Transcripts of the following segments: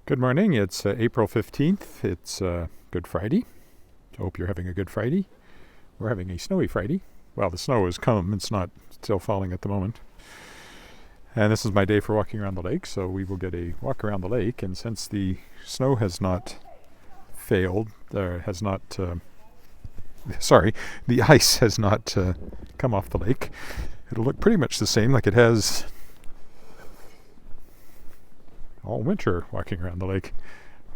Good morning. It's April 15th. It's Good Friday. I hope you're having a good Friday. We're having a snowy Friday. Well, the snow has come. It's not still falling at the moment. And this is my day for walking around the lake, so we will get a walk around the lake. And since the snow has not failed, the ice has not come off the lake, it'll look pretty much the same like it has all winter walking around the lake.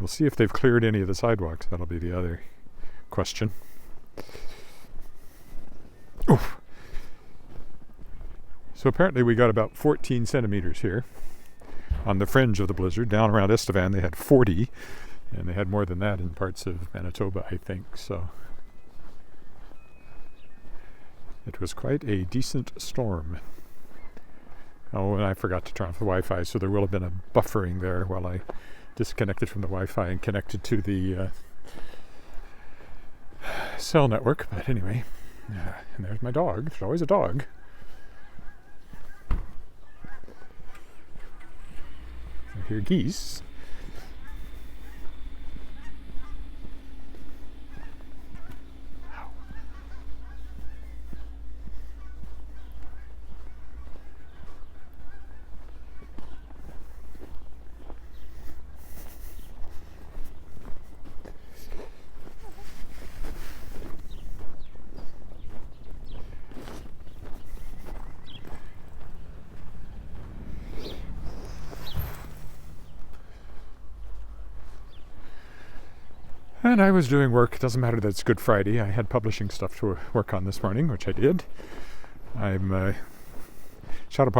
We'll see if they've cleared any of the sidewalks. That'll be the other question. Oof. So apparently we got about 14 centimeters here on the fringe of the blizzard. Down around Estevan they had 40, and they had more than that in parts of Manitoba, I think. So it was quite a decent storm. Oh, and I forgot to turn off the Wi-Fi, so there will have been a buffering there while I disconnected from the Wi-Fi and connected to the cell network. But anyway, and there's my dog. There's always a dog. I hear geese. And I was doing work. It doesn't matter that it's Good Friday. I had publishing stuff to work on this morning, which I did. Shadowpaw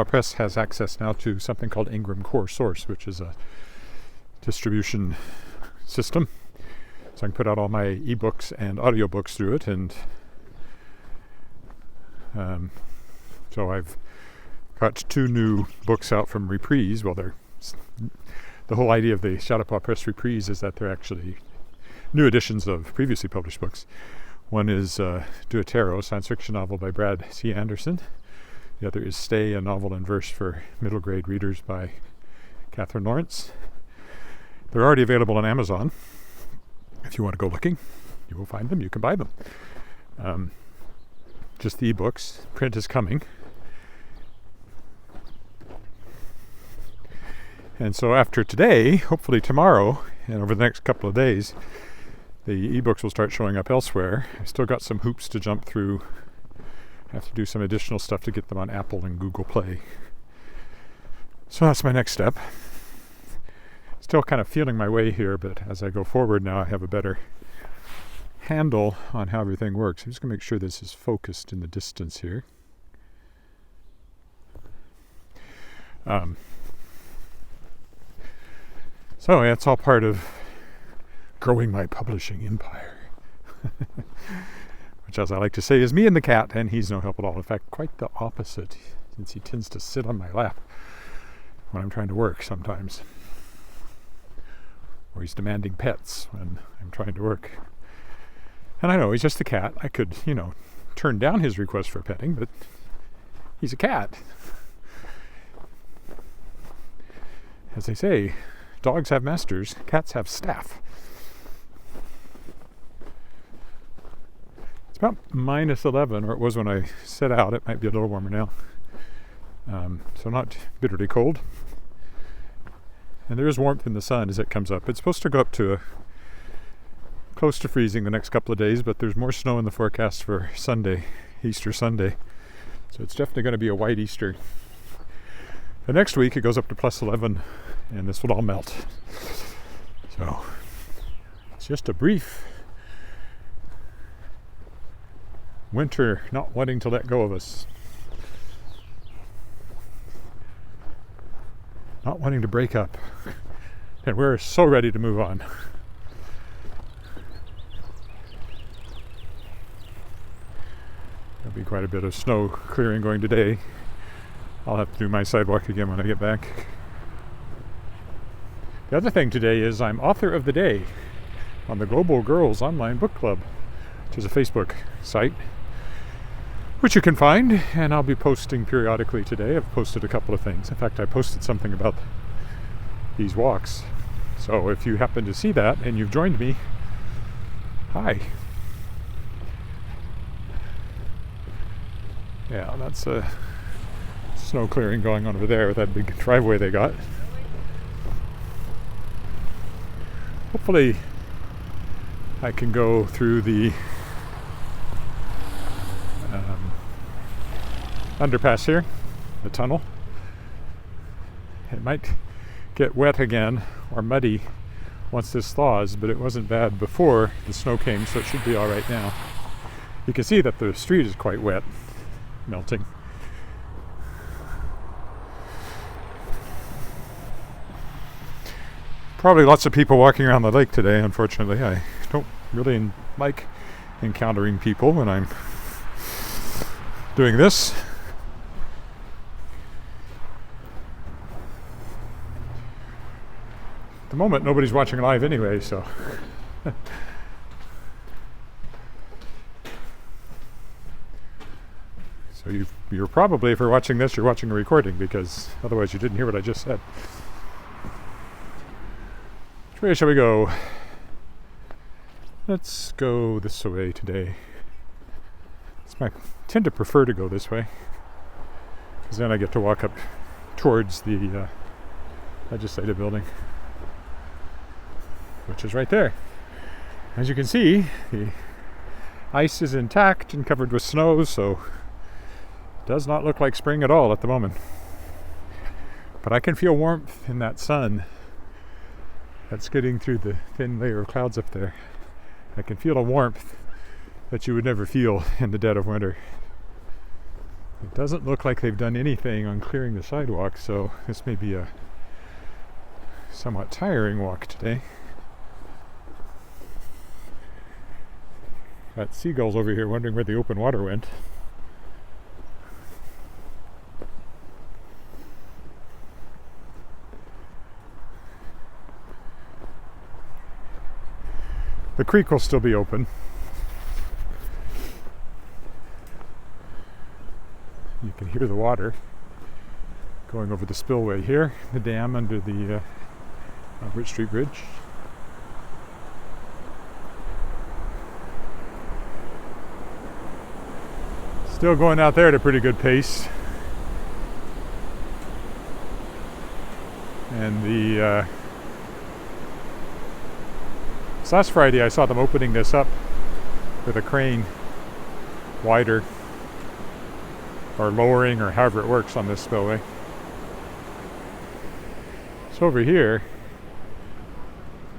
Press has access now to something called Ingram Core Source, which is a distribution system. So I can put out all my ebooks and audiobooks through it. And so I've got 2 new books out from Reprise. Well, the whole idea of the Shadowpaw Press Reprise is that they're actually new editions of previously published books. One is Do a Tarot, science fiction novel by Brad C. Anderson. The other is Stay, a novel in verse for middle grade readers by Catherine Lawrence. They're already available on Amazon. If you want to go looking, you will find them. You can buy them. Just the ebooks. Print is coming. And so after today, hopefully tomorrow, and over the next couple of days, the ebooks will start showing up elsewhere. I've still got some hoops to jump through. I have to do some additional stuff to get them on Apple and Google Play. So that's my next step. Still kind of feeling my way here, but as I go forward now, I have a better handle on how everything works. I'm just going to make sure this is focused in the distance here. So it's all part of growing my publishing empire. Which, as I like to say, is me and the cat, and he's no help at all. In fact, quite the opposite, since he tends to sit on my lap when I'm trying to work sometimes. Or he's demanding pets when I'm trying to work. And I know he's just a cat. I could, turn down his request for petting, but he's a cat. As they say, dogs have masters, cats have staff. It's about -11, or it was when I set out. It might be a little warmer now. So not bitterly cold. And there is warmth in the sun as it comes up. It's supposed to go up to close to freezing the next couple of days, but there's more snow in the forecast for Sunday, Easter Sunday. So it's definitely going to be a white Easter. The next week it goes up to +11, and this will all melt. So it's just a brief winter not wanting to let go of us. Not wanting to break up. And we're so ready to move on. There'll be quite a bit of snow clearing going today. I'll have to do my sidewalk again when I get back. The other thing today is I'm author of the day on the Global Girls Online Book Club, which is a Facebook site, which you can find, and I'll be posting periodically today. I've posted a couple of things. In fact, I posted something about these walks So if you happen to see that and you've joined me, hi. Yeah, that's a snow clearing going on over there with that big driveway they got. Hopefully I can go through the underpass here, the tunnel. It might get wet again or muddy once this thaws, but it wasn't bad before the snow came, so it should be all right now. You can see that the street is quite wet, melting. Probably lots of people walking around the lake today, unfortunately. I don't really like encountering people when I'm doing this. At the moment, nobody's watching live anyway, so. So you're probably, if you're watching this, you're watching a recording, because otherwise you didn't hear what I just said. Which way shall we go? Let's go this way today. I tend to prefer to go this way, because then I get to walk up towards the legislative building, which is right there. As you can see, the ice is intact and covered with snow, so it does not look like spring at all at the moment. But I can feel warmth in that sun that's getting through the thin layer of clouds up there. I can feel a warmth that you would never feel in the dead of winter. It doesn't look like they've done anything on clearing the sidewalk, so this may be a somewhat tiring walk today. Got seagulls over here wondering where the open water went. The creek will still be open. You can hear the water going over the spillway here, the dam under the Bridge Street Bridge. Still going out there at a pretty good pace. And the last Friday I saw them opening this up with a crane wider, or lowering, or however it works on this spillway. So over here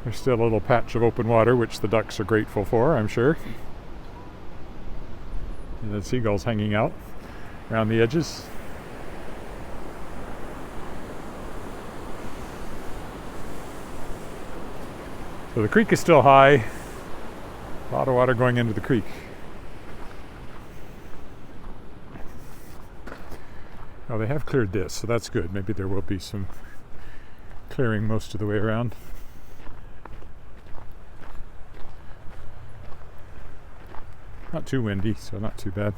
there's still a little patch of open water, which the ducks are grateful for, I'm sure. And the seagulls hanging out around the edges. So the creek is still high. A lot of water going into the creek. Oh, they have cleared this, so that's good. Maybe there will be some clearing most of the way around. Not too windy, so not too bad.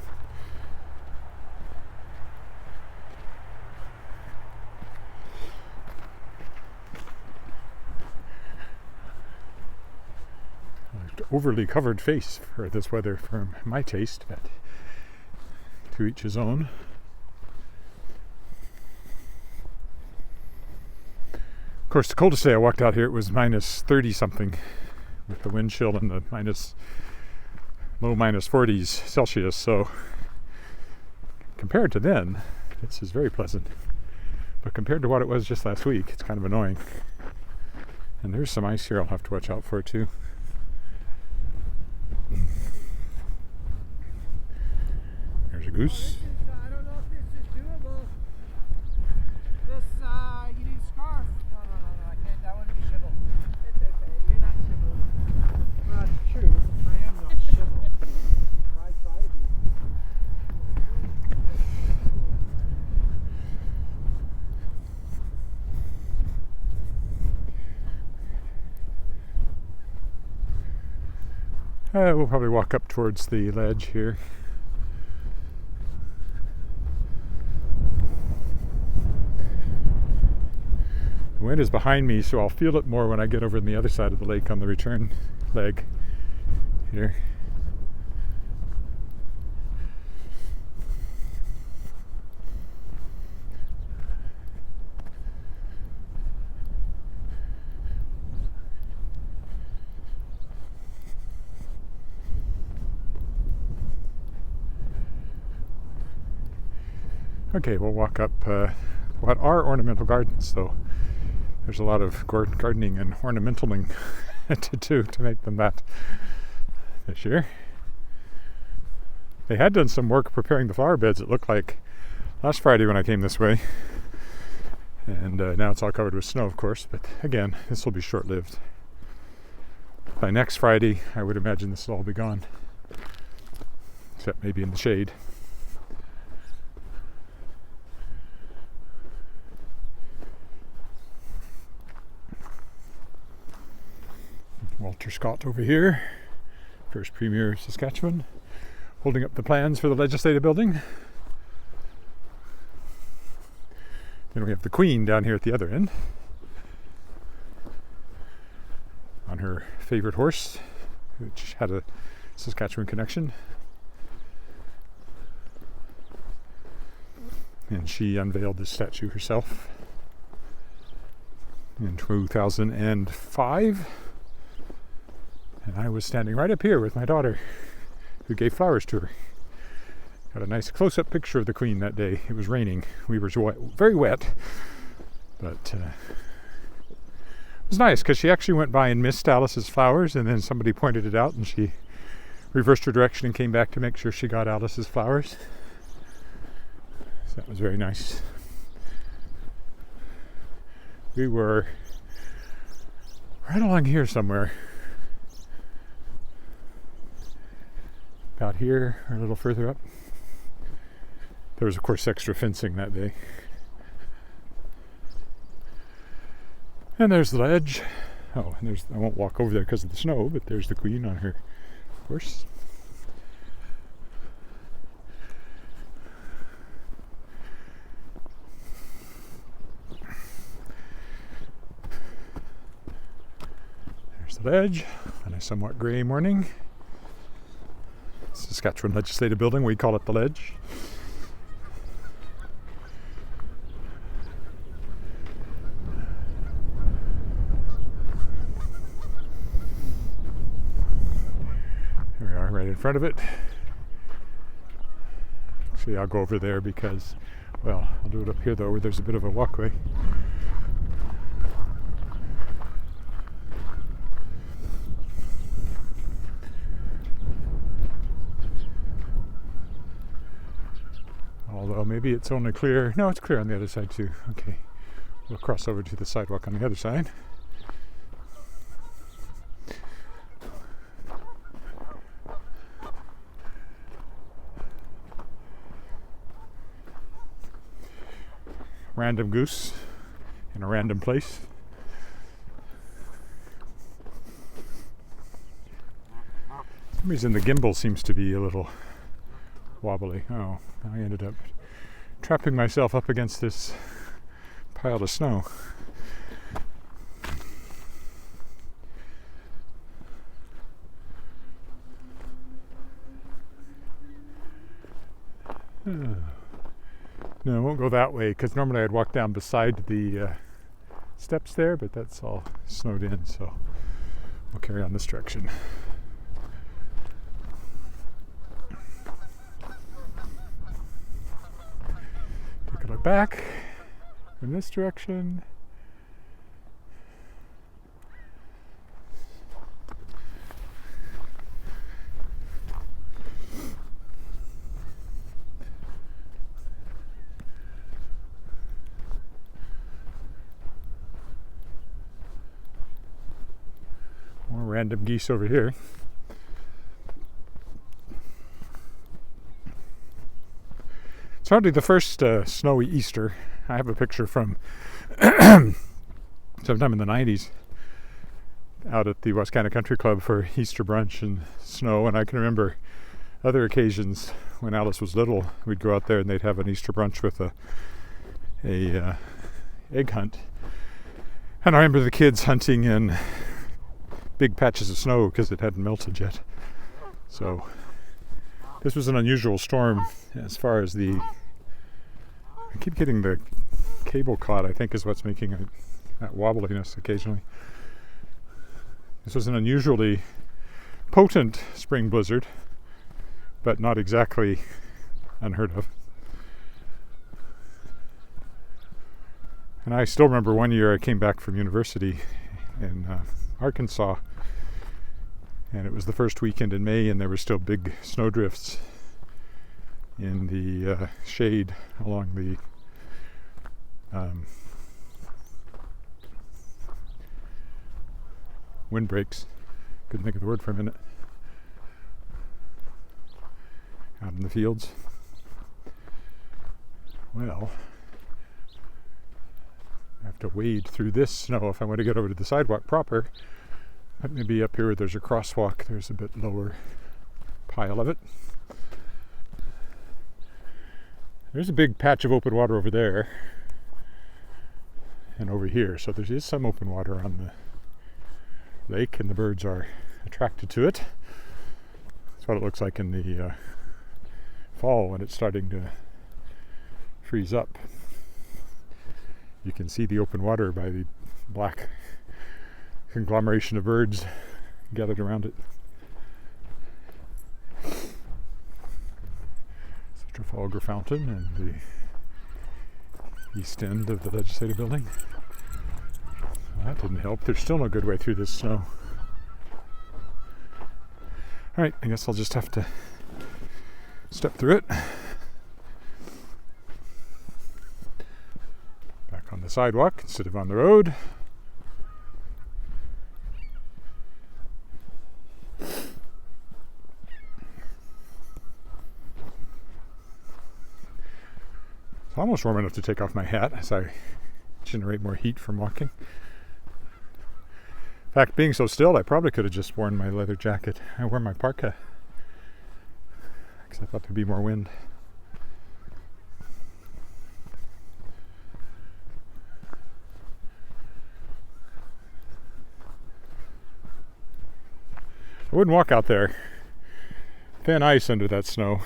Overly covered face for this weather for my taste, but to each his own. Of course, the coldest day I walked out here, it was minus 30 something with the wind chill and the low minus 40s Celsius. So compared to then, this is very pleasant. But compared to what it was just last week, it's kind of annoying. And there's some ice here I'll have to watch out for too. There's a goose. I don't know if this is doable. You need a scarf. No, I can't. That wouldn't be civil. It's okay. You're not civil. That's true. I am not civil. I try to be. We'll probably walk up towards the ledge here. The wind is behind me, so I'll feel it more when I get over on the other side of the lake on the return leg here. Okay, we'll walk up what are ornamental gardens, though there's a lot of gardening and ornamentaling to do to make them that this year. They had done some work preparing the flower beds, it looked like, last Friday when I came this way. And now it's all covered with snow, of course, but again, this will be short-lived. By next Friday, I would imagine this will all be gone, except maybe in the shade. Walter Scott over here, first Premier of Saskatchewan, holding up the plans for the Legislative Building. Then we have the Queen down here at the other end on her favorite horse, which had a Saskatchewan connection. And she unveiled this statue herself in 2005. And I was standing right up here with my daughter, who gave flowers to her. Got a nice close-up picture of the Queen that day. It was raining. We were very wet, but it was nice because she actually went by and missed Alice's flowers, and then somebody pointed it out, and she reversed her direction and came back to make sure she got Alice's flowers. So that was very nice. We were right along here somewhere. About here, or a little further up. There was, of course, extra fencing that day. And there's the ledge. Oh, and I won't walk over there because of the snow, but there's the Queen on her horse. There's the ledge on a somewhat grey morning. Saskatchewan Legislative Building, we call it the Ledge. Here we are, right in front of it. Actually, I'll go over there because, well, I'll do it up here though, where there's a bit of a walkway. Although maybe it's only clear. No, it's clear on the other side too. Okay, we'll cross over to the sidewalk on the other side. Random goose in a random place. For some reason the gimbal seems to be a little wobbly. Oh, I ended up trapping myself up against this pile of snow. No, I won't go that way because normally I'd walk down beside the steps there, but that's all snowed in, so I'll carry on this direction. Take a look back in this direction. More random geese over here. It's hardly the first snowy Easter. I have a picture from sometime in the 90s out at the Wascana Country Club for Easter brunch and snow, and I can remember other occasions when Alice was little, we'd go out there and they'd have an Easter brunch with a egg hunt. And I remember the kids hunting in big patches of snow because it hadn't melted yet. So this was an unusual storm as far as I keep getting the cable caught, I think is what's making that wobbliness occasionally. This was an unusually potent spring blizzard, but not exactly unheard of. And I still remember one year I came back from university in Arkansas, and it was the first weekend in May, and there were still big snowdrifts in the shade along the windbreaks. Couldn't think of the word for a minute. Out in the fields. Well, I have to wade through this snow if I want to get over to the sidewalk proper. But maybe up here where there's a crosswalk, there's a bit lower pile of it. There's a big patch of open water over there and over here, so there is some open water on the lake, and the birds are attracted to it. That's what it looks like in the fall when it's starting to freeze up. You can see the open water by the black conglomeration of birds gathered around it. It's the Trafalgar Fountain and the east end of the Legislative Building. Well, that didn't help. There's still no good way through this snow. Alright, I guess I'll just have to step through it. Back on the sidewalk instead of on the road. It's almost warm enough to take off my hat as I generate more heat from walking. In fact, being so still, I probably could have just worn my leather jacket. I wore my parka because I thought there'd be more wind. I wouldn't walk out there. Thin ice under that snow.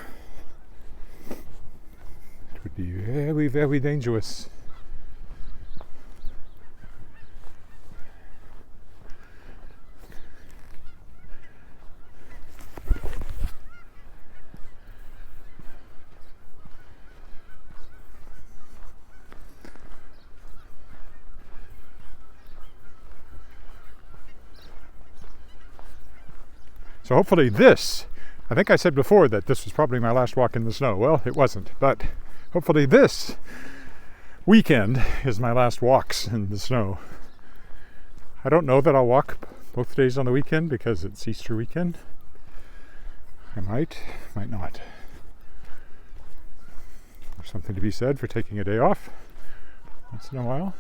It would be very, very dangerous. So hopefully this, I think I said before that this was probably my last walk in the snow. Well, it wasn't, but hopefully this weekend is my last walks in the snow. I don't know that I'll walk both days on the weekend because it's Easter weekend. I might not. There's something to be said for taking a day off once in a while.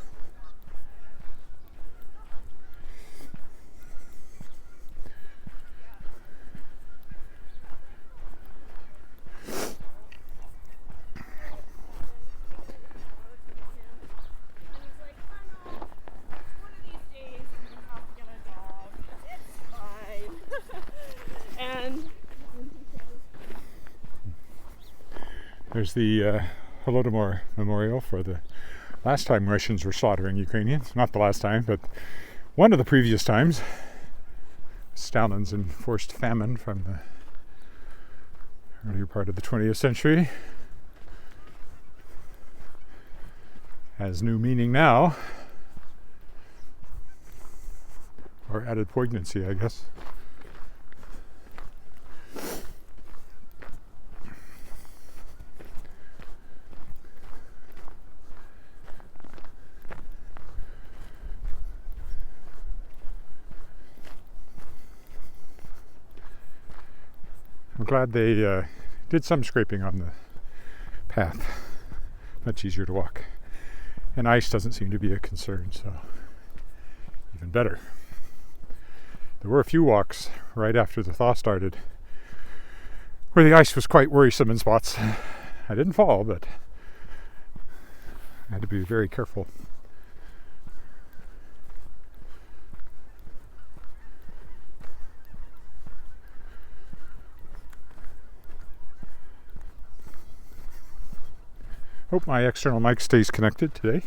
There's the Holodomor Memorial for the last time Russians were slaughtering Ukrainians. Not the last time, but one of the previous times. Stalin's enforced famine from the earlier part of the 20th century has new meaning now, or added poignancy, I guess. I'm glad they did some scraping on the path. Much easier to walk. And ice doesn't seem to be a concern, so even better. There were a few walks right after the thaw started where the ice was quite worrisome in spots. I didn't fall, but I had to be very careful. Hope my external mic stays connected today.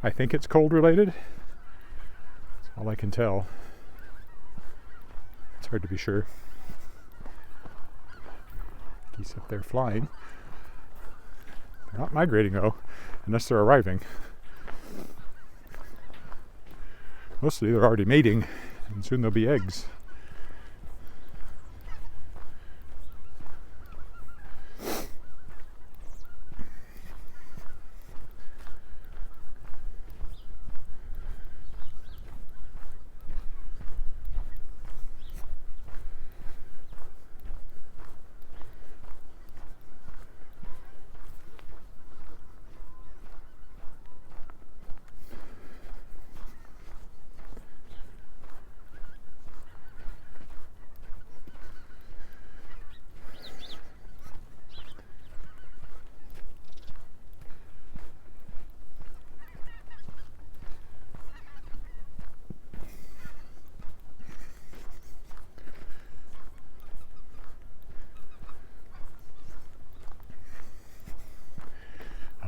I think it's cold related. That's all I can tell. It's hard to be sure. Geese up there flying. They're not migrating though, unless they're arriving. Mostly they're already mating, and soon there'll be eggs.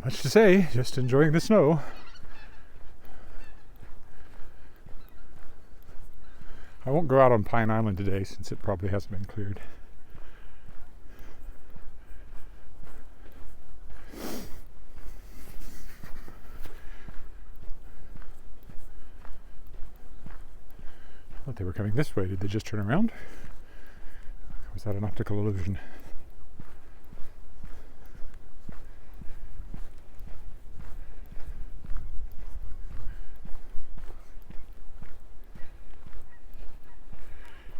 Much to say, just enjoying the snow. I won't go out on Pine Island today since it probably hasn't been cleared. I thought they were coming this way. Did they just turn around? Or was that an optical illusion?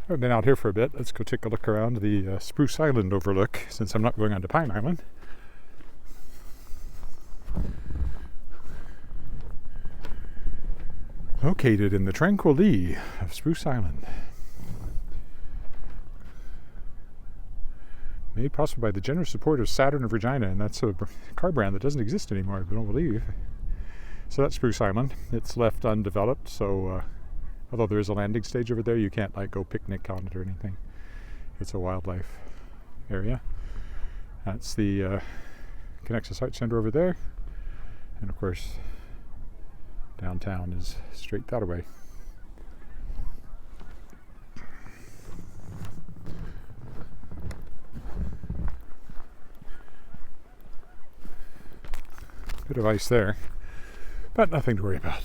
I've been out here for a bit. Let's go take a look around the Spruce Island overlook, since I'm not going on to Pine Island. Located in the tranquil lee of Spruce Island. Made possible by the generous support of Saturn of Regina, and that's a car brand that doesn't exist anymore, I don't believe. So that's Spruce Island. It's left undeveloped, so although there is a landing stage over there, you can't go picnic on it or anything. It's a wildlife area. That's the Connections Arts Center over there. And of course, downtown is straight that way. Bit of ice there, but nothing to worry about.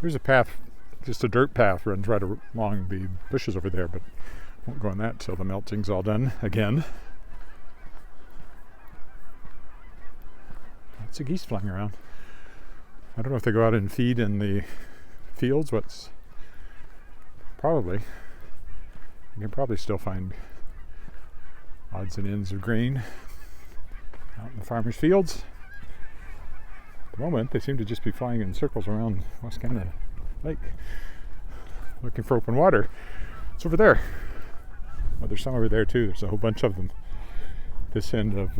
Here's a path, just a dirt path, runs right along the bushes over there, but won't go on that till the melting's all done again. Lots of geese flying around. I don't know if they go out and feed in the fields. Probably. You can probably still find odds and ends of grain out in the farmers' fields. At the moment, they seem to just be flying in circles around Wascana Lake, looking for open water. It's over there. Well, there's some over there too. There's a whole bunch of them. This end of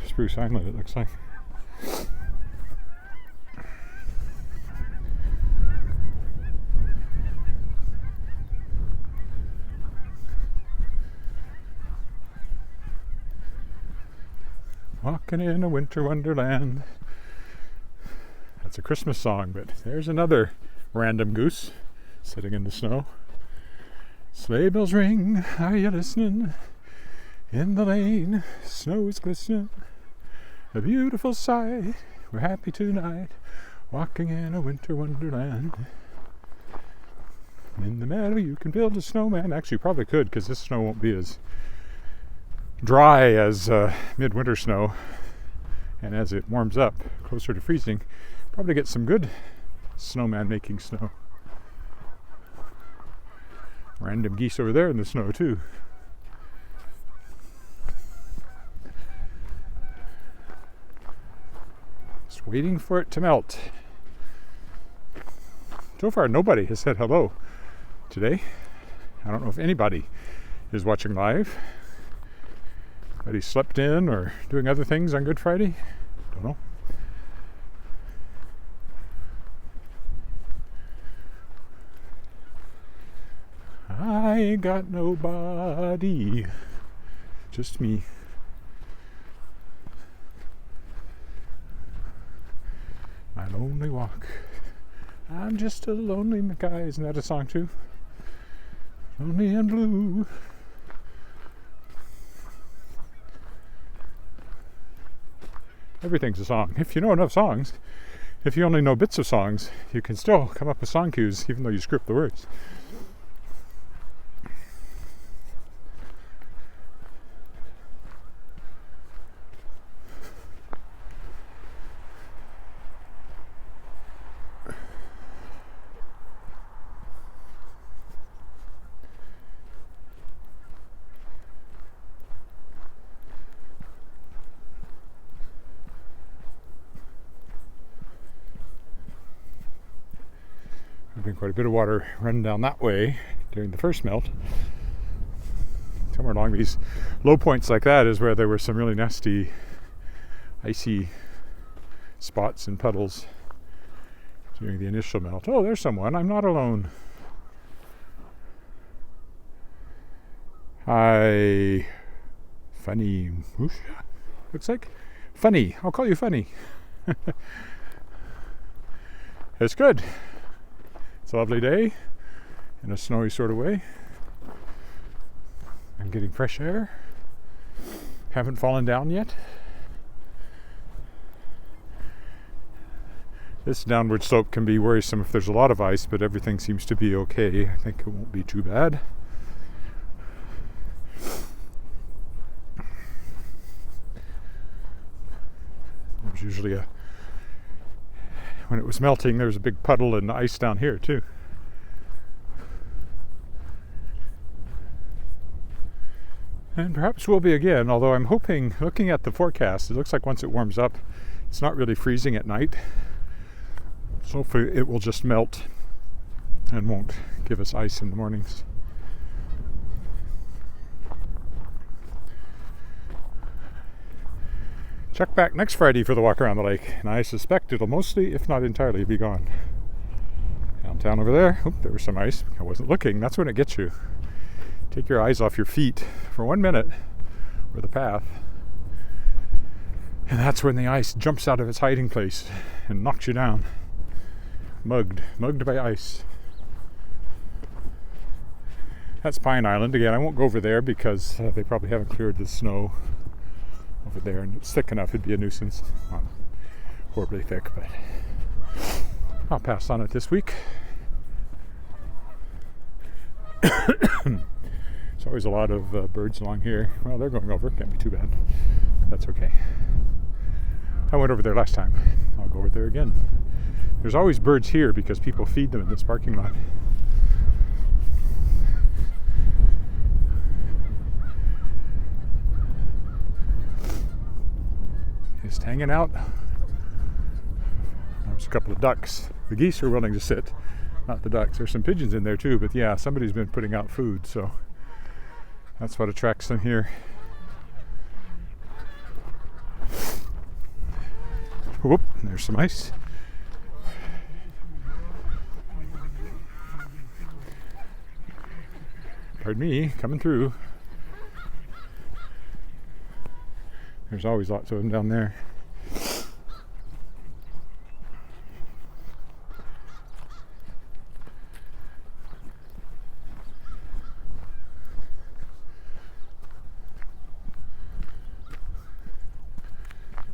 Spruce Island, it looks like. Walking in a winter wonderland. That's a Christmas song, but there's another random goose sitting in the snow. Sleigh bells ring, are you listening? In the lane, snow is glistening. A beautiful sight, we're happy tonight. Walking in a winter wonderland. In the meadow you can build a snowman. Actually, you probably could, because this snow won't be as dry as midwinter snow. And as it warms up closer to freezing, probably get some good snowman making snow. Random geese over there in the snow too. Just waiting for it to melt. So far nobody has said hello today. I don't know if anybody is watching live. But he slept in or doing other things on Good Friday? Don't know. I ain't got nobody, just me. My lonely walk. I'm just a lonely guy. Isn't that a song too? Lonely and blue. Everything's a song. If you know enough songs, if you only know bits of songs, you can still come up with song cues even though you script the words. There's been quite a bit of water running down that way during the first melt. Somewhere along these low points like that is where there were some really nasty icy spots and puddles during the initial melt. Oh, there's someone. I'm not alone. Hi. Funny. Oosh. Looks like Funny. I'll call you Funny. It's good. It's a lovely day in a snowy sort of way. I'm getting fresh air. Haven't fallen down yet. This downward slope can be worrisome if there's a lot of ice, but everything seems to be okay. I think it won't be too bad. There's usually when it was melting, there was a big puddle and ice down here too. And perhaps will be again, although I'm hoping, looking at the forecast, it looks like once it warms up, it's not really freezing at night. So hopefully it will just melt and won't give us ice in the mornings. Check back next Friday for the walk around the lake, and I suspect it'll mostly, if not entirely, be gone. Downtown over there, there was some ice. I wasn't looking. That's when it gets you. Take your eyes off your feet for 1 minute, or the path, and that's when the ice jumps out of its hiding place and knocks you down. Mugged by ice. That's Pine Island. Again, I won't go over there because they probably haven't cleared the snow over there, and it's thick enough it'd be a nuisance. Not horribly thick, but I'll pass on it this week. There's always a lot of birds along here. Well, they're going over. Can't be too bad. That's okay. I went over there last time. I'll go over there again. There's always birds here because people feed them in this parking lot. Just hanging out. There's a couple of ducks. The geese are willing to sit, not the ducks. There's some pigeons in there too, but yeah, somebody's been putting out food, so that's what attracts them here. Whoop, there's some ice. Pardon me, coming through. There's always lots of them down there.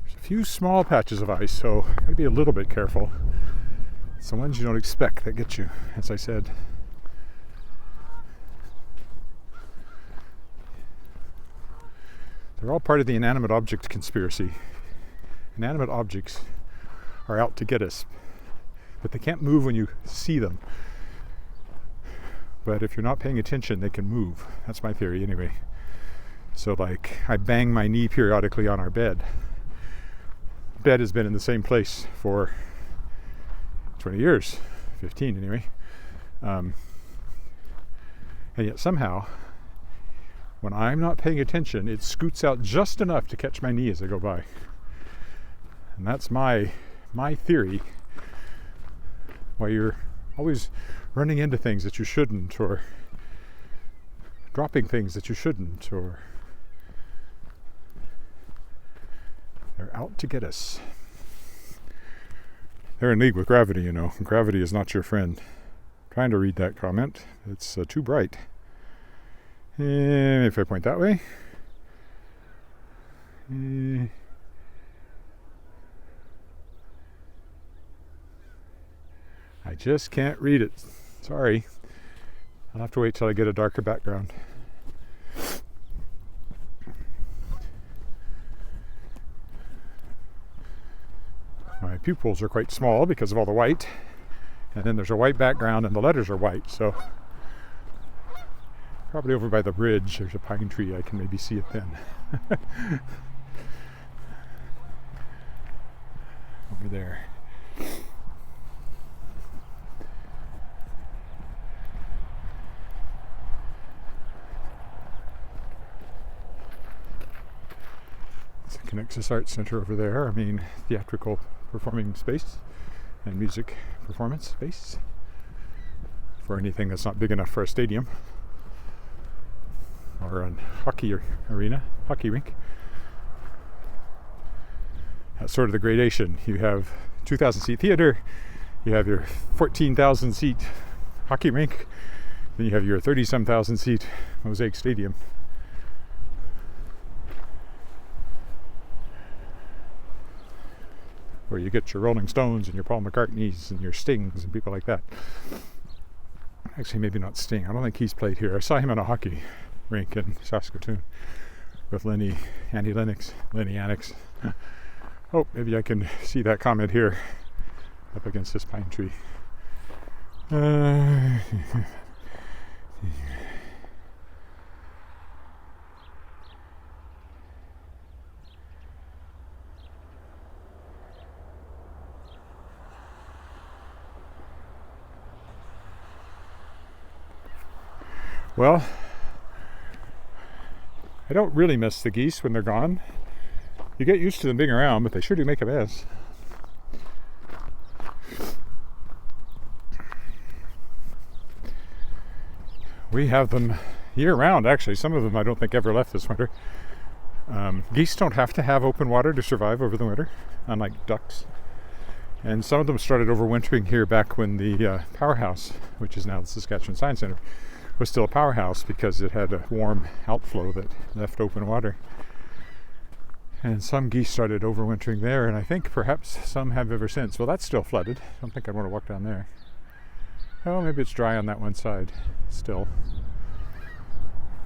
There's a few small patches of ice, so gotta be a little bit careful. It's the ones you don't expect that get you, as I said. They're all part of the inanimate object conspiracy. Inanimate objects are out to get us, but they can't move when you see them. But if you're not paying attention, they can move. That's my theory anyway. So like, I bang my knee periodically on our bed. Bed has been in the same place for 20 years, 15 anyway. And yet somehow, when I'm not paying attention, it scoots out just enough to catch my knee as I go by. And that's my theory. Why you're always running into things that you shouldn't, or dropping things that you shouldn't, or they're out to get us. They're in league with gravity, you know. Gravity is not your friend. I'm trying to read that comment. It's too bright. And if I point that way. I just can't read it. Sorry. I'll have to wait till I get a darker background. My pupils are quite small because of all the white. And then there's a white background and the letters are white. So probably over by the bridge there's a pine tree. I can maybe see it then. Over there. Connexus Arts Center over there, our main theatrical performing space and music performance space for anything that's not big enough for a stadium or a hockey arena, hockey rink. That's sort of the gradation. You have 2,000 seat theater, you have your 14,000 seat hockey rink, then you have your 30-some thousand seat Mosaic Stadium. Where you get your Rolling Stones and your Paul McCartneys and your Stings and people like that. Actually, maybe not Sting. I don't think he's played here. I saw him in a hockey rink in Saskatchewan with Annie Lennox. Oh, maybe I can see that comment here up against this pine tree. Well, I don't really miss the geese when they're gone. You get used to them being around, but they sure do make a mess. We have them year round, actually. Some of them I don't think ever left this winter. Geese don't have to have open water to survive over the winter, unlike ducks. And some of them started overwintering here back when the powerhouse, which is now the Saskatchewan Science Centre, was still a powerhouse because it had a warm outflow that left open water. And some geese started overwintering there, and I think perhaps some have ever since. Well, that's still flooded. I don't think I'd want to walk down there. Oh, maybe it's dry on that one side still.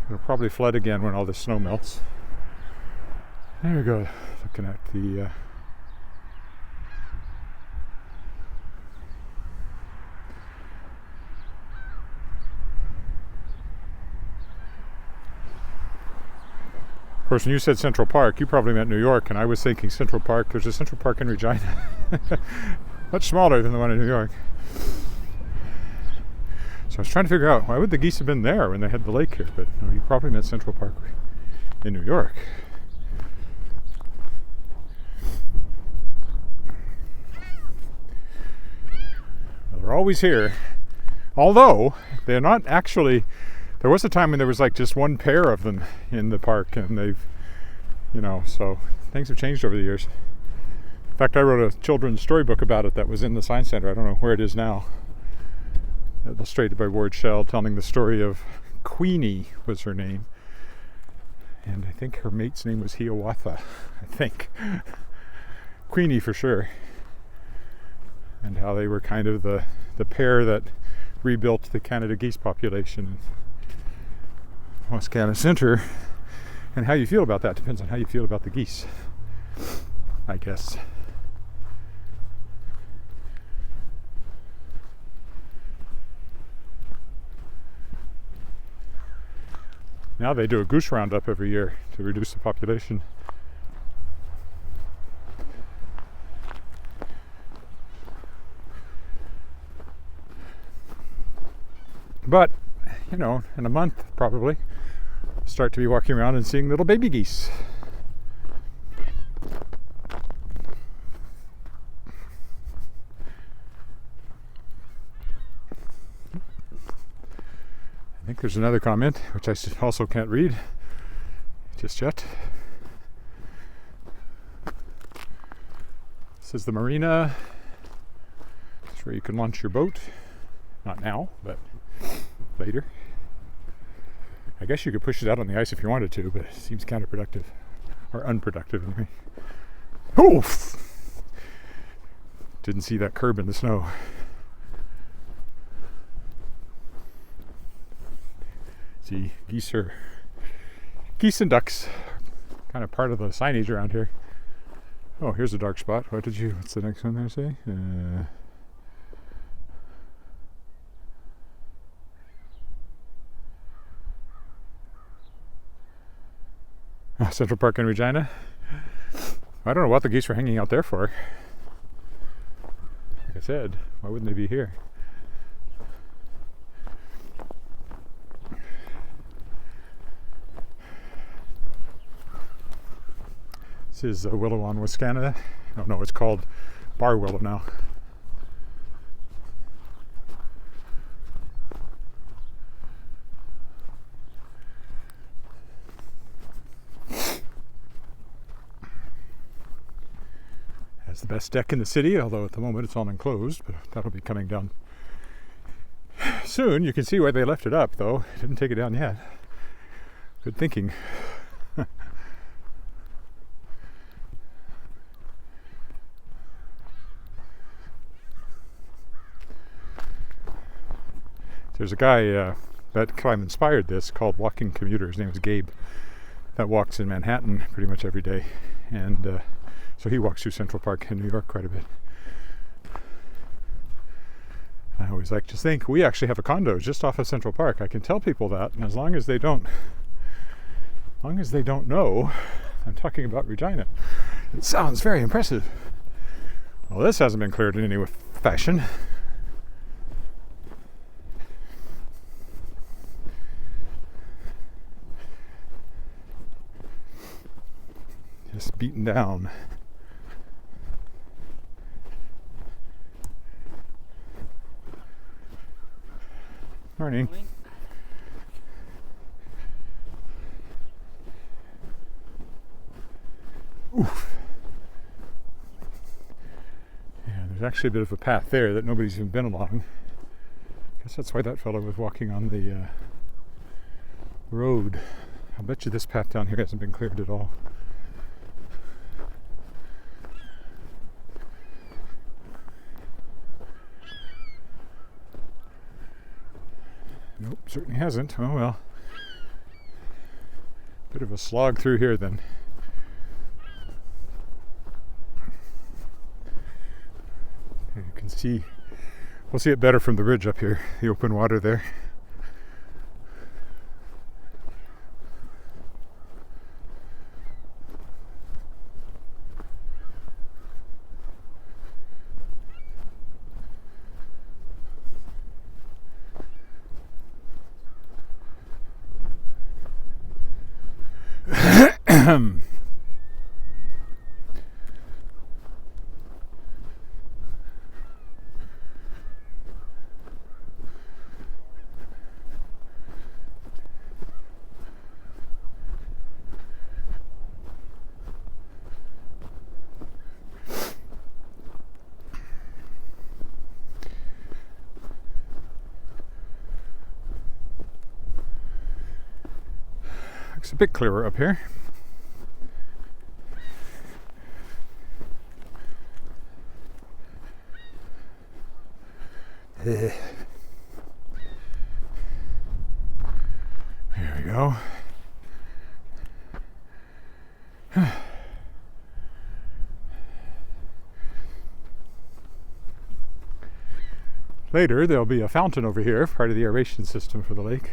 It'll probably flood again when all the snow melts. There we go, looking at the Of course, when you said Central Park, you probably meant New York, and I was thinking Central Park. There's a Central Park in Regina. Much smaller than the one in New York. So I was trying to figure out, why would the geese have been there when they had the lake here? But no, you probably meant Central Park in New York. Well, they're always here. Although, they're not actually... There was a time when there was like just one pair of them in the park, and they've, so things have changed over the years. In fact, I wrote a children's storybook about it that was in the Science Center. I don't know where it is now. Illustrated by Ward Shell, telling the story of Queenie was her name. And I think her mate's name was Hiawatha, I think. Queenie for sure. And how they were kind of the pair that rebuilt the Canada geese population. Wascana Center, and how you feel about that depends on how you feel about the geese, I guess. Now they do a goose roundup every year to reduce the population. But, in a month probably, start to be walking around and seeing little baby geese. I think there's another comment, which I also can't read just yet. This is the marina. It's where you can launch your boat. Not now, but later. I guess you could push it out on the ice if you wanted to, but it seems counterproductive. Or unproductive, anyway. Oof! Didn't see that curb in the snow. See, geese and ducks, kind of part of the signage around here. Oh, here's a dark spot. What's the next one there say? Central Park in Regina. I don't know what the geese were hanging out there for. Like I said, why wouldn't they be here? This is a willow on Wascana. Oh no, it's called bar willow now. Has the best deck in the city, although at the moment it's all enclosed, but that'll be coming down soon. You can see why they left it up, though. Didn't take it down yet. Good thinking. There's a guy that kind of inspired this called Walking Commuter. His name is Gabe. That walks in Manhattan pretty much every day, and so he walks through Central Park in New York quite a bit. I always like to think we actually have a condo just off of Central Park. I can tell people that, and as long as they don't know, I'm talking about Regina. It sounds very impressive. Well, this hasn't been cleared in any fashion. Just beaten down. Morning. Oof. Yeah, there's actually a bit of a path there that nobody's even been along. I guess that's why that fellow was walking on the road. I'll bet you this path down here hasn't been cleared at all. Nope, certainly hasn't. Oh well. Bit of a slog through here then. You can see, we'll see it better from the ridge up here, the open water there. Looks a bit clearer up here. There we go. Later there'll be a fountain over here, part of the aeration system for the lake.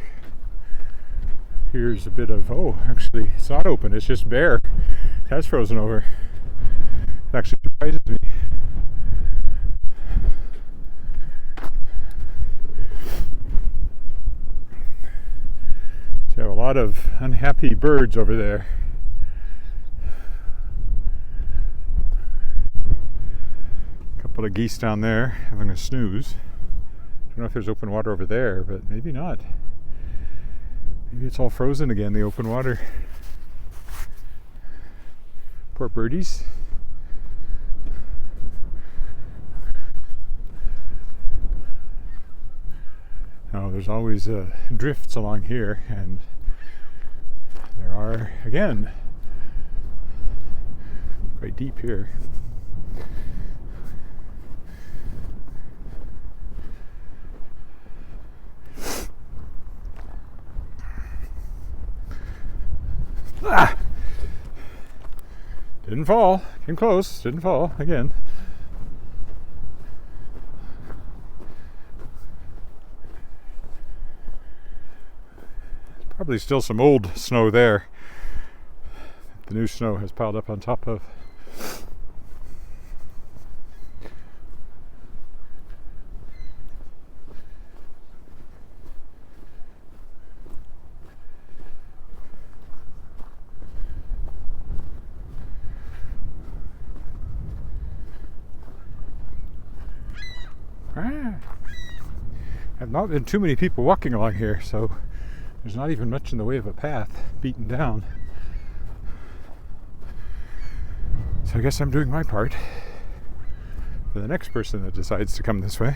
Here's a bit of, actually it's not open, it's just bare. It has frozen over. It actually surprises me. So you have a lot lot of unhappy birds over there. A couple of geese down there having a snooze. Don't know if there's open water over there, but maybe not. Maybe it's all frozen again, the open water. Poor birdies. Now, there's always drifts along here, and there are, again, quite deep here. Ah! Didn't fall. Came close. Didn't fall again. Probably still some old snow there. The new snow has piled up on top of. Have not been too many people walking along here, so there's not even much in the way of a path beaten down. So I guess I'm doing my part for the next person that decides to come this way.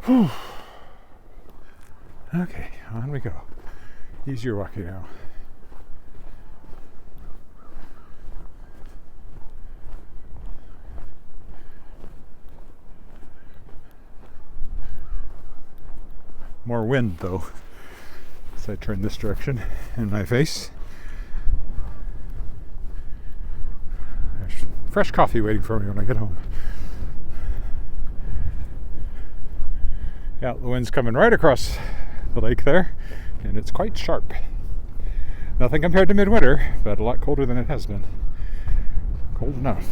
Whew. Okay, on we go. Easier walking now. More wind though, as I turn this direction in my face. There's fresh coffee waiting for me when I get home. Yeah, the wind's coming right across the lake there, and it's quite sharp. Nothing compared to midwinter, but a lot colder than it has been. Cold enough.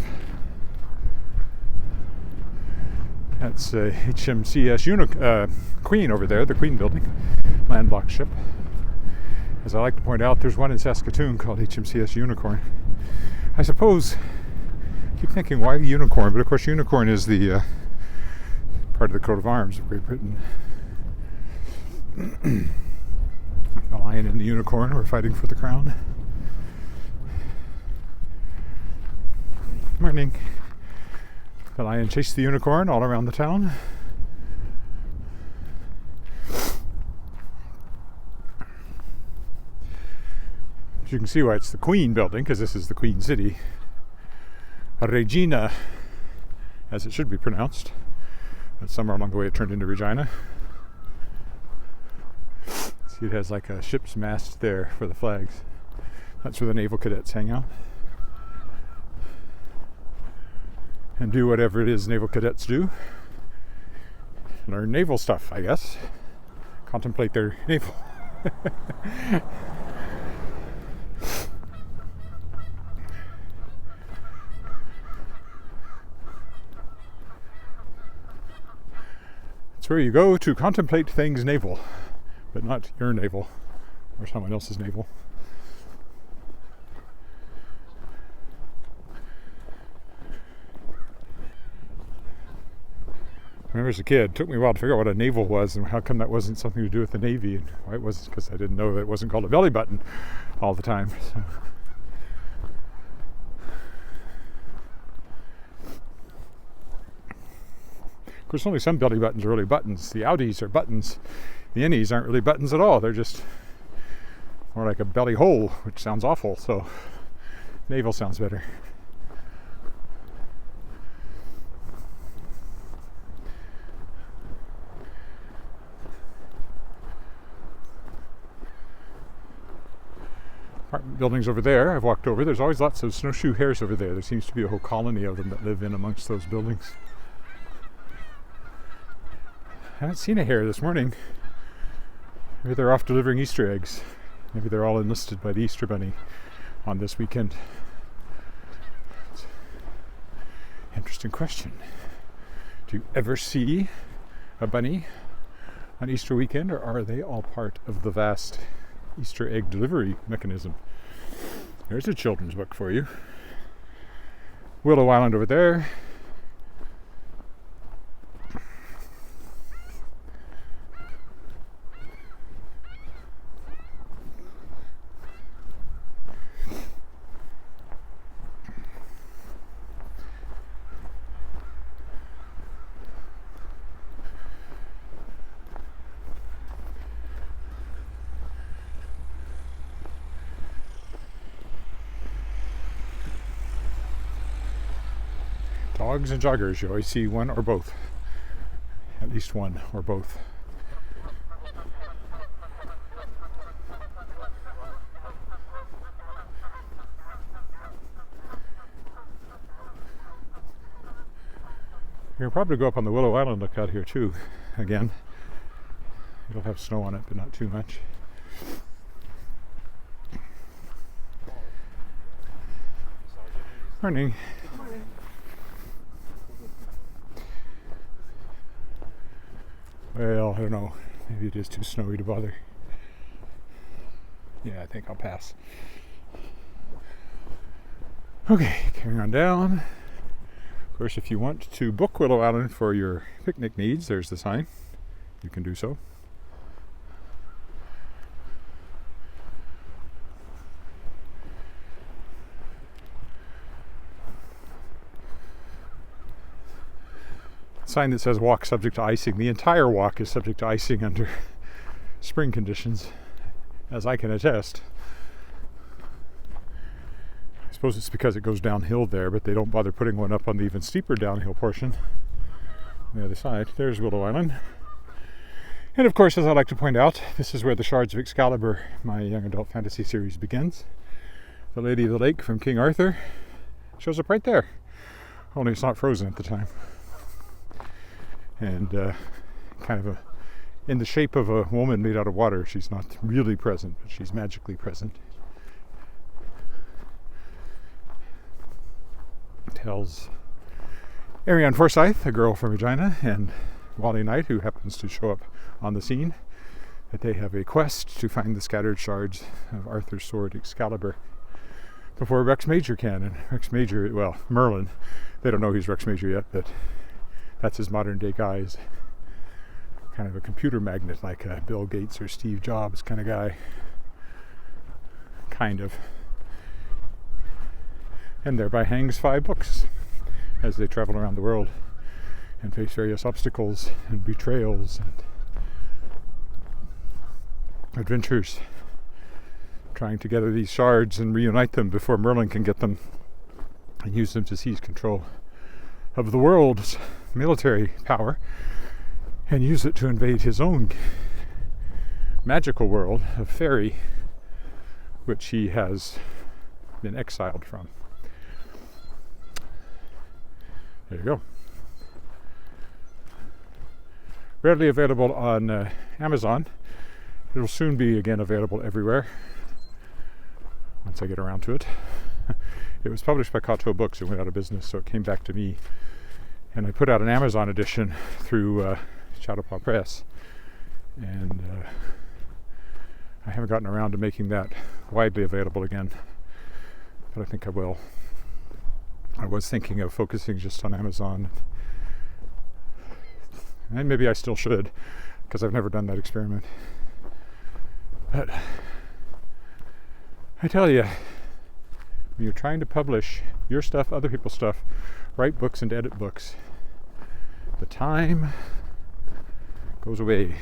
That's HMCS Queen over there, the Queen building, landlocked ship. As I like to point out, there's one in Saskatchewan called HMCS Unicorn. I suppose, I keep thinking, why unicorn? But of course, unicorn is the part of the coat of arms of Great Britain. The lion and the unicorn were fighting for the crown. Morning. The lion chased the unicorn all around the town. As you can see why it's the Queen building, because this is the Queen City. Regina, as it should be pronounced. But somewhere along the way it turned into Regina. See, it has like a ship's mast there for the flags. That's where the naval cadets hang out and do whatever it is naval cadets do. Learn naval stuff, I guess. Contemplate their naval. It's where you go to contemplate things naval, but not your navel or someone else's navel. I remember as a kid, it took me a while to figure out what a navel was and how come that wasn't something to do with the Navy, and why it wasn't, because I didn't know that it wasn't called a belly button all the time. So. Of course, only some belly buttons are really buttons. The outies are buttons. The innies aren't really buttons at all. They're just more like a belly hole, which sounds awful. So navel sounds better. Apartment buildings over there, I've walked over. There's always lots of snowshoe hares over there. There seems to be a whole colony of them that live in amongst those buildings. haven't seen a hare this morning. Maybe they're off delivering Easter eggs. Maybe they're all enlisted by the Easter Bunny on this weekend. Interesting question. Do you ever see a bunny on Easter weekend, or are they all part of the vast Easter egg delivery mechanism? There's a children's book for you. Willow Island over there. Dogs and joggers, you always see one or both. At least one or both. You'll probably go up on the Willow Island lookout here too, again. It'll have snow on it, but not too much. Morning. Well, I don't know. Maybe it is too snowy to bother. Yeah, I think I'll pass. Okay, carrying on down. Of course, if you want to book Willow Island for your picnic needs, there's the sign. You can do so. Sign that says walk subject to icing. The entire walk is subject to icing under spring conditions, as I can attest. I suppose it's because it goes downhill there, but they don't bother putting one up on the even steeper downhill portion on the other side. There's Willow Island. And of course, as I like to point out, this is where the Shards of Excalibur, my young adult fantasy series, begins. The Lady of the Lake from King Arthur shows up right there. Only it's not frozen at the time. And kind of in the shape of a woman made out of water. She's not really present, but she's magically present. Tells Ariane Forsyth, a girl from Regina, and Wally Knight, who happens to show up on the scene, that they have a quest to find the scattered shards of Arthur's sword Excalibur before Rex Major can. And Rex Major, well, Merlin, they don't know he's Rex Major yet, but that's his modern day guy. Is kind of a computer magnate, like Bill Gates or Steve Jobs kind of guy. Kind of. And thereby hangs 5 books as they travel around the world and face various obstacles and betrayals and adventures, trying to gather these shards and reunite them before Merlin can get them and use them to seize control of the world's military power and use it to invade his own magical world of fairy, which he has been exiled from. There you go. Readily available on Amazon. It'll soon be again available everywhere once I get around to it. It was published by Kato Books and went out of business, so it came back to me. And I put out an Amazon edition through Chautauqua Press. And I haven't gotten around to making that widely available again, but I think I will. I was thinking of focusing just on Amazon. And maybe I still should, because I've never done that experiment. But I tell you, when you're trying to publish your stuff, other people's stuff, write books and edit books, the time goes away.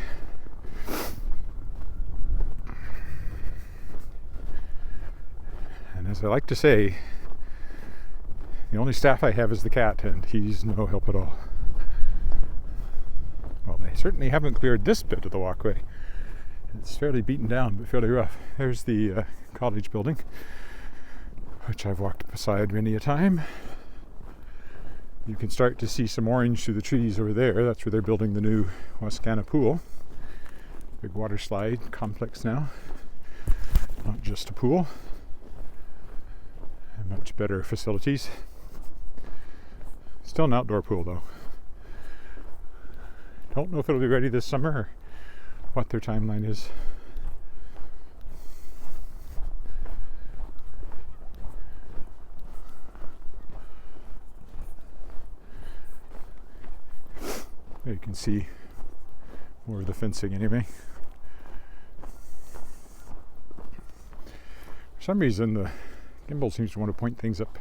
And as I like to say, the only staff I have is the cat, and he's no help at all. Well, they certainly haven't cleared this bit of the walkway. It's fairly beaten down, but fairly rough. There's the college building, which I've walked beside many a time. You can start to see some orange through the trees over there. That's where they're building the new Wascana pool. Big water slide complex now. Not just a pool. And much better facilities. Still an outdoor pool though. Don't know if it'll be ready this summer or what their timeline is. There you can see more of the fencing anyway. For some reason the gimbal seems to want to point things up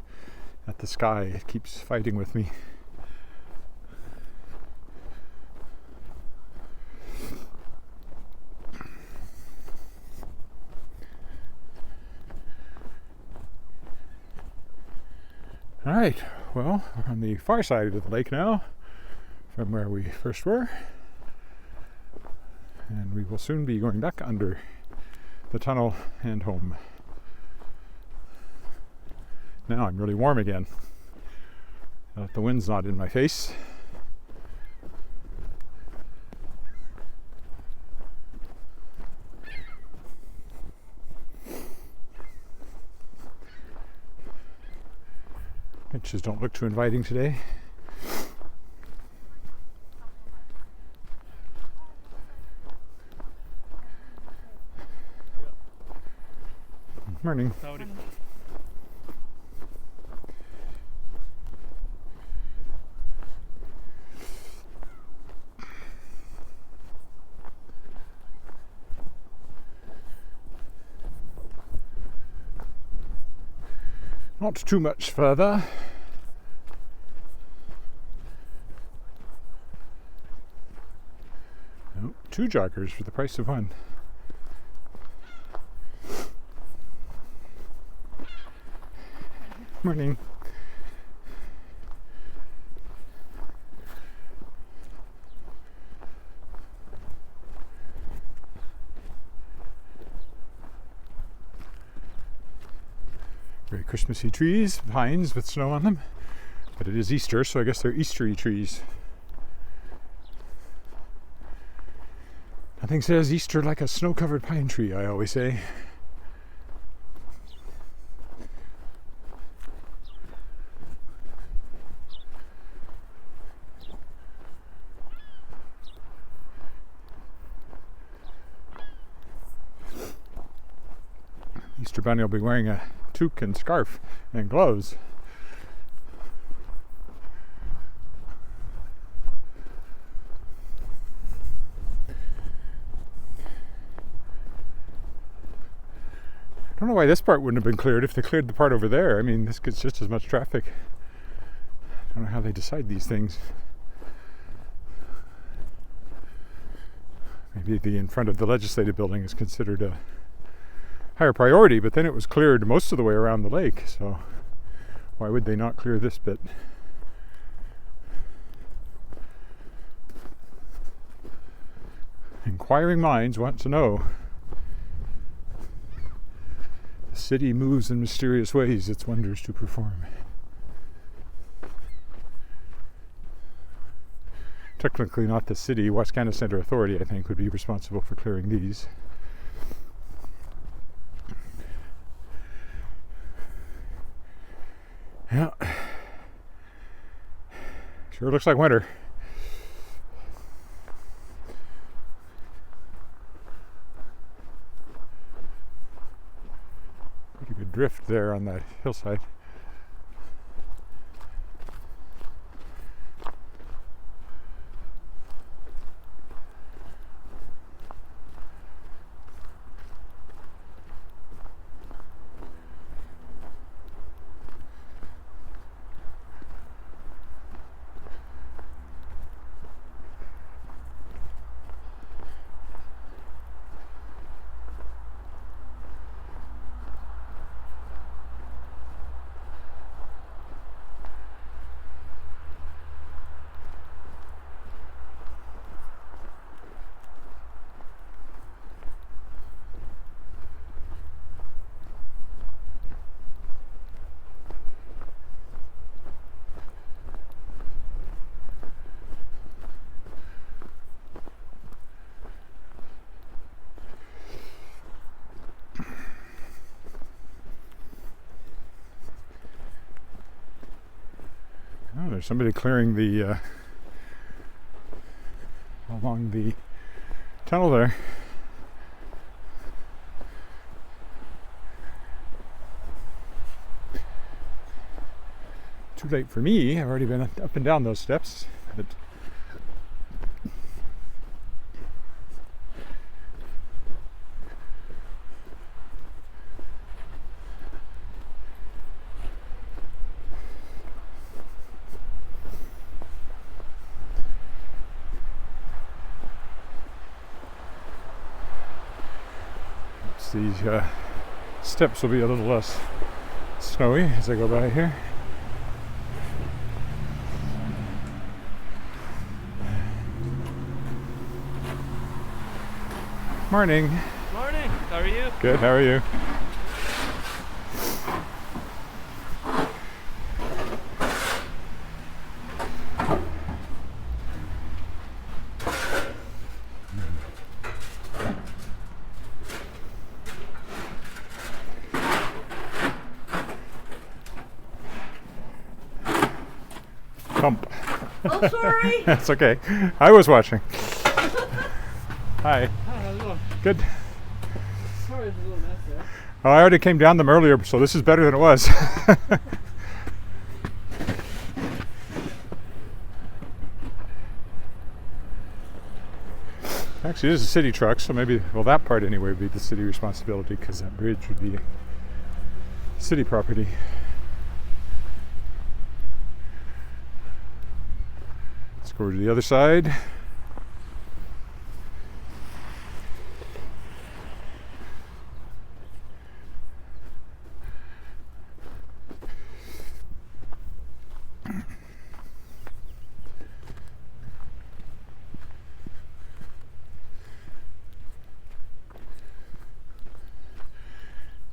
at the sky. It keeps fighting with me. Alright, well, we're on the far side of the lake now from where we first were, and we will soon be going back under the tunnel and home. Now I'm really warm again. The wind's not in my face. Benches don't look too inviting today. Morning. Howdy. Not too much further. Oh, 2 joggers for the price of 1. Morning. Very Christmassy trees, pines with snow on them. But it is Easter, so I guess they're Eastery trees. Nothing says Easter like a snow-covered pine tree, I always say. Easter Bunny will be wearing a toque and scarf and gloves. I don't know why this part wouldn't have been cleared if they cleared the part over there. I mean, this gets just as much traffic. I don't know how they decide these things. Maybe the in front of the legislative building is considered a higher priority, but then it was cleared most of the way around the lake, so why would they not clear this bit? Inquiring minds want to know. The city moves in mysterious ways, its wonders to perform. Technically not the city. Wascana Center Authority, I think, would be responsible for clearing these. Yeah. Sure looks like winter. Pretty good drift there on that hillside. there's somebody clearing the along the tunnel there. Too late for me. I've already been up and down those steps. But these steps will be a little less snowy as I go by here. Morning. Morning. How are you? Good. How are you? Bump. Oh, sorry. That's okay. I was watching. Hi. Hi, how's it going? Good. Sorry, it's a little mess there. Oh, I already came down them earlier, so this is better than it was. Actually, this is a city truck, so maybe, well, that part anyway would be the city responsibility because that bridge would be city property. Let's go over to the other side.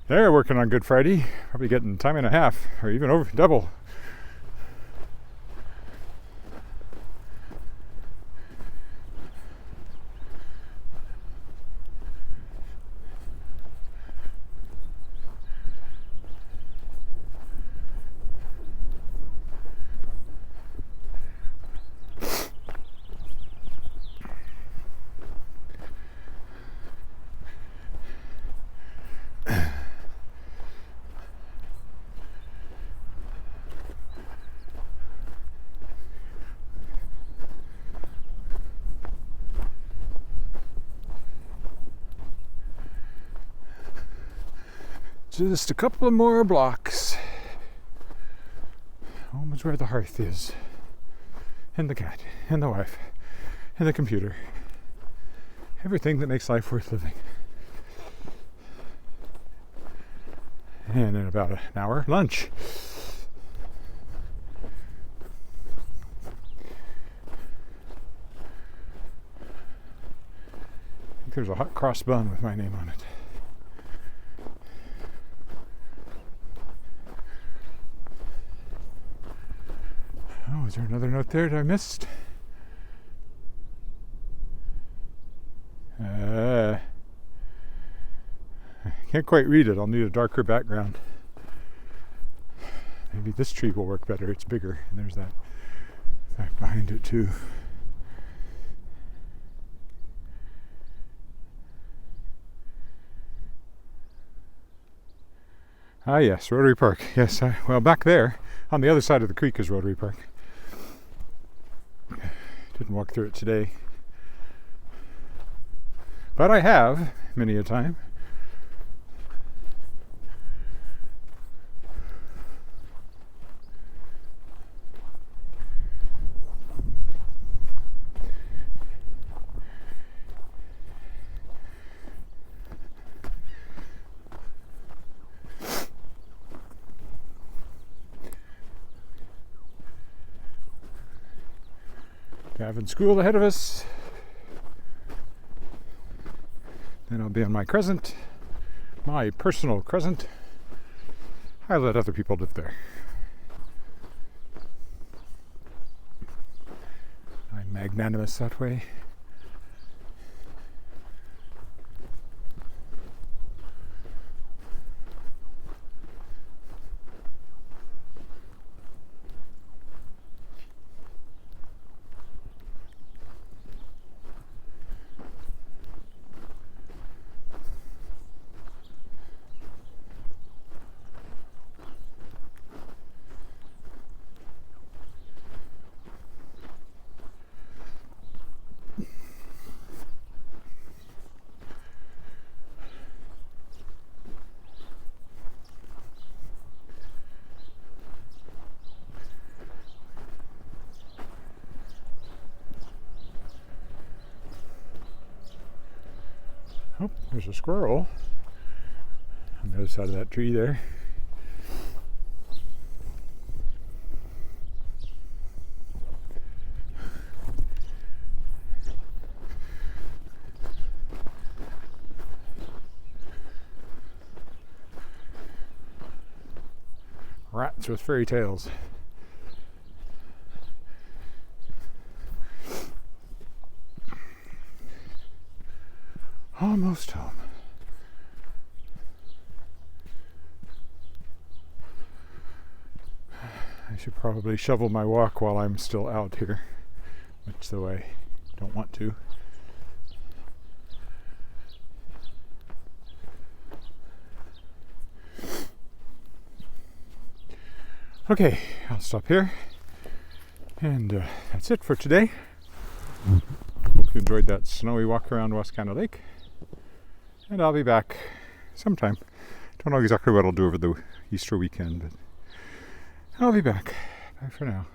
They're working on Good Friday, probably getting time and a half, or even over double. Just a couple of more blocks. Home is where the hearth is. And the cat. And the wife. And the computer. Everything that makes life worth living. And in about an hour, lunch. I think there's a hot cross bun with my name on it. Oh, is there another note there that I missed? I can't quite read it. I'll need a darker background. Maybe this tree will work better. It's bigger. And there's that fact behind it too. Ah yes, Rotary Park. Yes, well back there, on the other side of the creek is Rotary Park. Didn't walk through it today. But I have, many a time. Having school ahead of us. Then I'll be on my crescent, my personal crescent. I let other people live there. I'm magnanimous that way. Oh, there's a squirrel on the other side of that tree there. Rats with fairy tales. Almost home. I should probably shovel my walk while I'm still out here, which though I don't want to. Okay, I'll stop here, and that's it for today. Hope you enjoyed that snowy walk around Wascana Lake, and I'll be back sometime. Don't know exactly what I'll do over the Easter weekend, but I'll be back. Bye for now.